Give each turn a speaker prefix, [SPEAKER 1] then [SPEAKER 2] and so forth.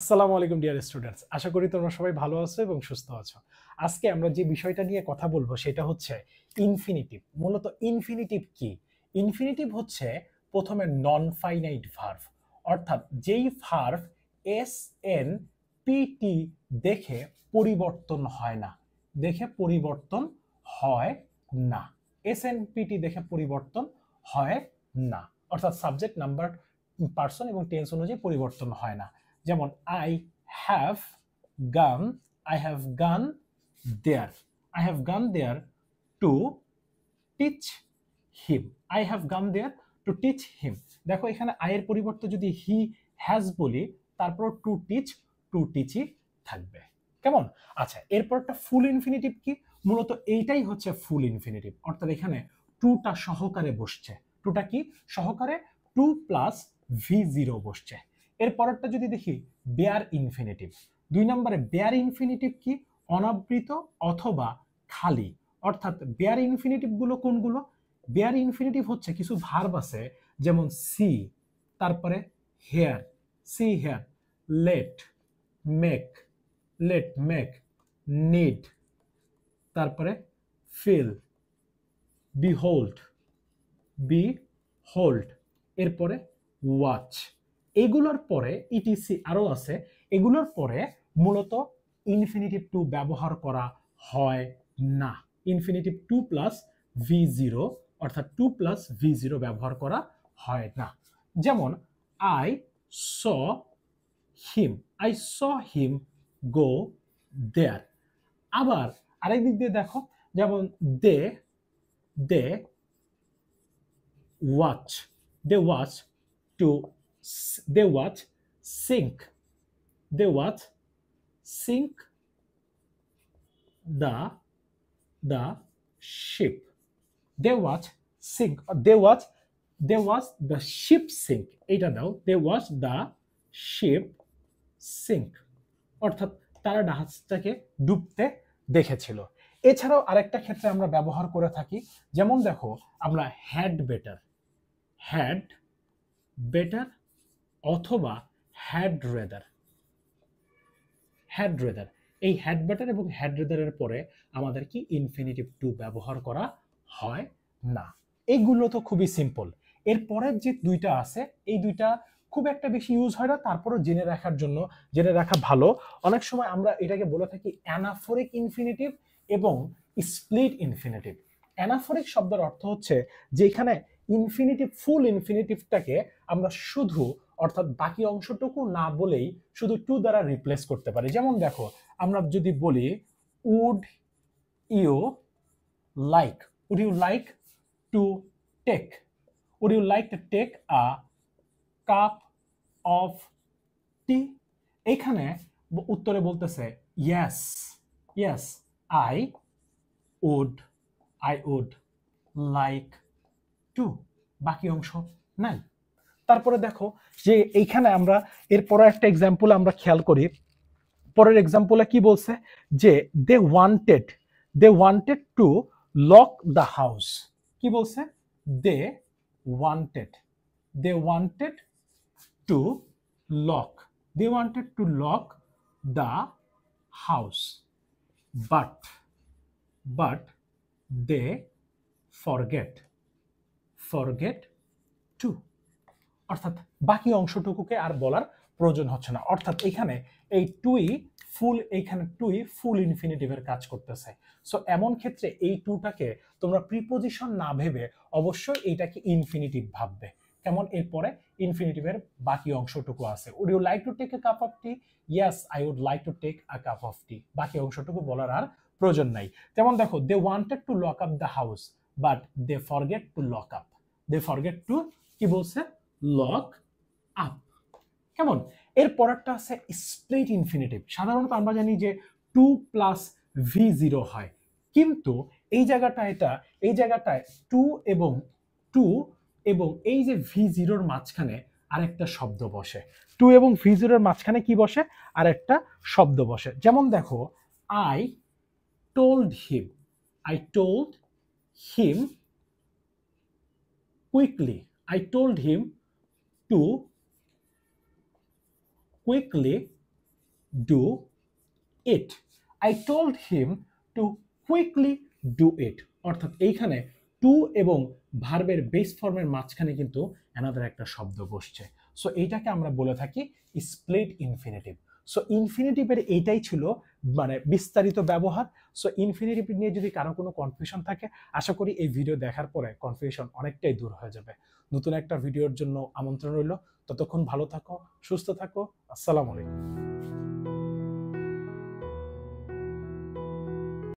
[SPEAKER 1] আসসালামু আলাইকুম dear students, আশা করি তোমরা সবাই ভালো আছো এবং সুস্থ আছো। আজকে আমরা যে বিষয়টা নিয়ে কথা বলবো সেটা হচ্ছে ইনফিনিটিভ। মূলত ইনফিনিটিভ কি? ইনফিনিটিভ হচ্ছে প্রথমে নন ফাইনাইট ভার্ব, অর্থাৎ যেই ভার্ব এস এন পিটি দেখে পরিবর্তন হয় না, দেখে পরিবর্তন হয় না, এস এন পিটি দেখে পরিবর্তন হয় না, অর্থাৎ সাবজেক্ট, নাম্বার, পার্সন এবং টেন্স অনুযায়ী পরিবর্তন হয় না। যেমন have gone I have gone there I have gone there to teach him I have gone there to teach him। দেখো এখানে I এর পরিবর্তে যদি he has বলি, তারপর টু টিচই থাকবে। কেমন? আচ্ছা, এরপরটা ফুল ইনফিনিটিভ কি? মূলত এইটাই হচ্ছে ফুল ইনফিনিটিভ, অর্থাৎ এখানে টুটা সহকারে বসছে। টুটা কি সহকারে? টু প্লাস ভি জিরো বসছে। এর পরেরটা যদি দেখি বেয়ার ইনফিনিটিভ। 2 নম্বরে বেয়ার ইনফিনিটিভ কি? অনাবৃত অথবা খালি। অর্থাৎ বেয়ার ইনফিনিটিভ গুলো কোনগুলো? বেয়ার ইনফিনিটিভ হচ্ছে কিছু ভার্ব আছে, যেমন সি, তারপরে hear, see hear, let make, need, তারপরে ফিল, বিহোল্ড, এরপরে ওয়াচ। এগুলোর পরে ইটিসি আরো আছে, এগুলোর পরে মূলত ইনফিনিটিভ টু ব্যবহার করা হয় না। Infinitive to plus V zero, অর্থাৎ টু প্লাস ভি জিরো ব্যবহার করা হয় না। যেমন আই স হিম গো দেয়ার। আবার আরেক দিক দিয়ে দেখো, যেমন দে দে watch they watch to they watch sink they watch sink the ship they watch sink they watch the ship sink। এইটা দাও, they watch the ship sink, অর্থাৎ তারা জাহাজটাকে ডুবতে দেখেছিল। এছাড়াও আরেকটা ক্ষেত্রে আমরা ব্যবহার করে থাকি, যেমন দেখো আমরা হ্যাড বেটার অথবা হ্যাড রেদার। এই হ্যাড বেটার এবং হ্যাড রেদারের পরে আমাদের কি ইনফিনিটিভ টু ব্যবহার করা হয় না। এইগুলো তো খুবই সিম্পল। এর পরের যে দুইটা আছে, এই দুইটা খুব একটা বেশি ইউজ হয় না, তারপরও জেনে রাখার জন্য, জেনে রাখা ভালো। অনেক সময় আমরা এটাকে বলে থাকি অ্যানাফোরিক ইনফিনিটিভ এবং স্প্লিট ইনফিনিটিভ। অ্যানাফোরিক শব্দের অর্থ হচ্ছে যে এখানে ইনফিনিটিভ, ফুল ইনফিনিটিভটাকে আমরা শুধু, অর্থাৎ বাকি অংশটুকু না বলেই শুধু টু দ্বারা রিপ্লেস করতে পারি। যেমন দেখো আমরা যদি বলি would you like to take a cup of tea. এখানে উত্তরে বলতেছে yes I would like to, বাকি অংশ নাই। তারপরে দেখো যে এইখানে আমরা এরপরে একটা এক্সাম্পল আমরা খেয়াল করি। পরের এক্সাম্পলে কি বলছে যে they wanted to lock the house. কি বলছে? They wanted to lock the house, but they forget to, অর্থাৎ বাকি অংশটুকুকে আর বলার প্রয়োজন হচ্ছে না। অর্থাৎ এখানে এই টুই ফুল ইনফিনিটিভের কাজ করতেছে। সো এমন ক্ষেত্রে এই টুটাকে তোমরা প্রিপোজিশন না ভেবে অবশ্যই এইটাকে ইনফিনিটিভ ভাববে। কেমন? এরপরে ইনফিনিটিভের বাকি অংশটুকু আছে, would you like to take a cup of tea? Yes I would like to take a cup of tea. বাকি অংশটুকু বলার আর প্রয়োজন নাই। যেমন দেখো they wanted to lock up the house but they forget to কি বলছে? Lock up. কেমন? এর পরেরটা আছে স্প্লিট ইনফিনিটিভ। সাধারণত আমরা জানি যে টু প্লাস ভি জিরো হয়, কিন্তু এই জায়গাটায় টু এবং এই যে ভি জিরোর মাঝখানে আরেকটা শব্দ বসে। টু এবং ভি জিরোর মাঝখানে কি বসে? আরেকটা শব্দ বসে। যেমন দেখো I told him quickly to quickly do it. I told him to quickly do it. অর্থাৎ এইখানে টু এবং ভার্বের বেস ফর্মের মাঝখানে কিন্তু অ্যানাদার একটা শব্দ বসছে। সো এইটাকে আমরা বলে থাকি স্প্লিট ইনফিনিটিভ। সো ইনফিনিটিভের এইটাই ছিল মানে বিস্তারিত ব্যবহার। সো ইনফিনিটিভ নিয়ে যদি কারো কোনো কনফিউশন থাকে, আশা করি এই ভিডিও দেখার পরে কনফিউশন অনেকটাই দূর হয়ে যাবে। নতুন একটা ভিডিওর জন্য আমন্ত্রণ রইল। ততক্ষণ ভালো থাকো, সুস্থ থাকো। আসসালামু আলাইকুম।